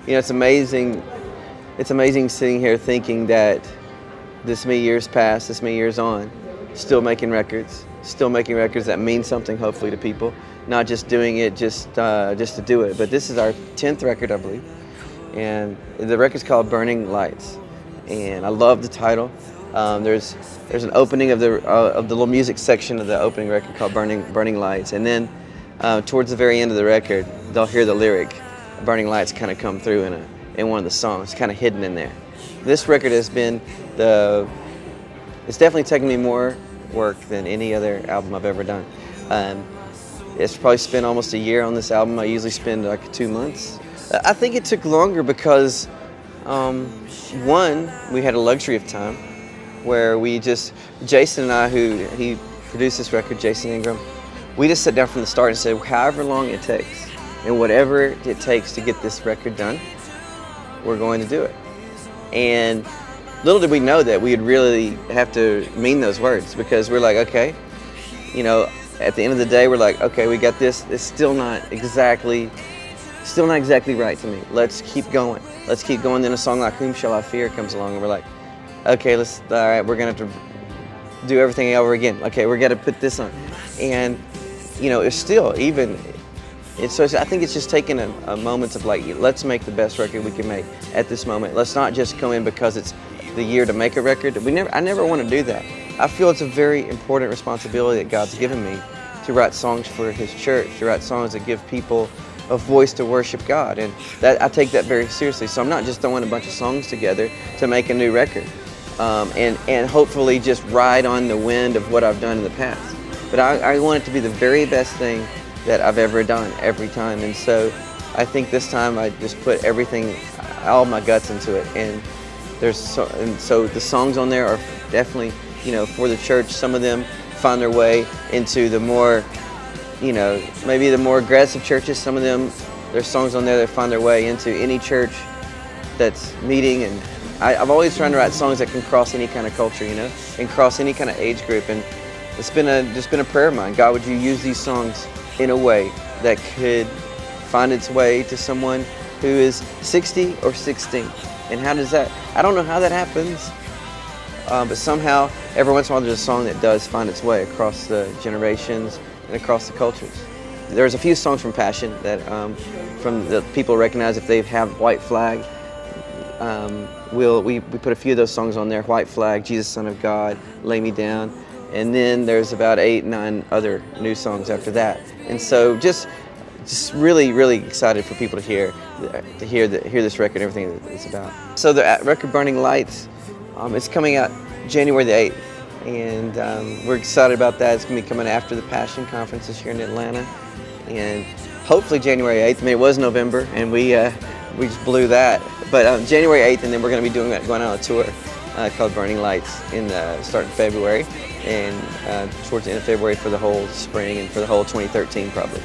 You know, it's amazing. It's amazing sitting here thinking that this many years past, this many years on, still making records that mean something, hopefully, to people. Not just doing it just to do it. But this is our 10th record, I believe, and the record's called "Burning Lights," and I love the title. There's an opening of the little music section of the opening record called "Burning Lights," and then towards the very end of the record, they'll hear the lyric "Burning Lights" kind of come through in one of the songs, kind of hidden in there. This record has been it's definitely taken me more work than any other album I've ever done. It's probably spent almost a year on this album. I usually spend like 2 months. I think it took longer because, one, we had a luxury of time where Jason and I, he produced this record, Jason Ingram, we just sat down from the start and said, however long it takes and whatever it takes to get this record done, we're going to do it. And little did we know that we'd really have to mean those words, because we're like, okay, you know, at the end of the day, we're like, okay, we got this. It's still not exactly right to me. Let's keep going. Let's keep going. Then a song like "Whom Shall I Fear" comes along, and we're like, okay, all right, we're gonna have to do everything over again. Okay, we're gonna put this on, and you know, so I think it's just taking a moment of like, let's make the best record we can make at this moment. Let's not just come in because it's the year to make a record. I never want to do that. I feel it's a very important responsibility that God's given me to write songs for His church, to write songs that give people a voice to worship God, and I take that very seriously. So I'm not just throwing a bunch of songs together to make a new record, and hopefully just ride on the wind of what I've done in the past. But I want it to be the very best thing that I've ever done every time, and so I think this time I just put everything, all my guts into it, and so the songs on there are definitely, you know, for the church. Some of them find their way into the more, you know, maybe the more aggressive churches. Some of them, there's songs on there that find their way into any church that's meeting, and I've always tried to write songs that can cross any kind of culture, you know, and cross any kind of age group, and it's just been a prayer of mine. God, would you use these songs in a way that could find its way to someone who is 60 or 16. And how does that, I don't know how that happens, but somehow every once in a while there's a song that does find its way across the generations and across the cultures. There's a few songs from Passion that from the people recognize if they have White Flag. We put a few of those songs on there: White Flag, Jesus Son of God, Lay Me Down, and then there's about 8, 9 other new songs after that. And so just really, really excited for people to hear this record and everything that it's about. So the record "Burning Lights," it's coming out January the 8th, and we're excited about that. It's going to be coming after the Passion Conference this year in Atlanta, and hopefully January 8th. I mean, it was November, and we just blew that, but January 8th, and then we're going to be going on a tour called "Burning Lights" starting February, and towards the end of February for the whole spring and for the whole 2013 probably.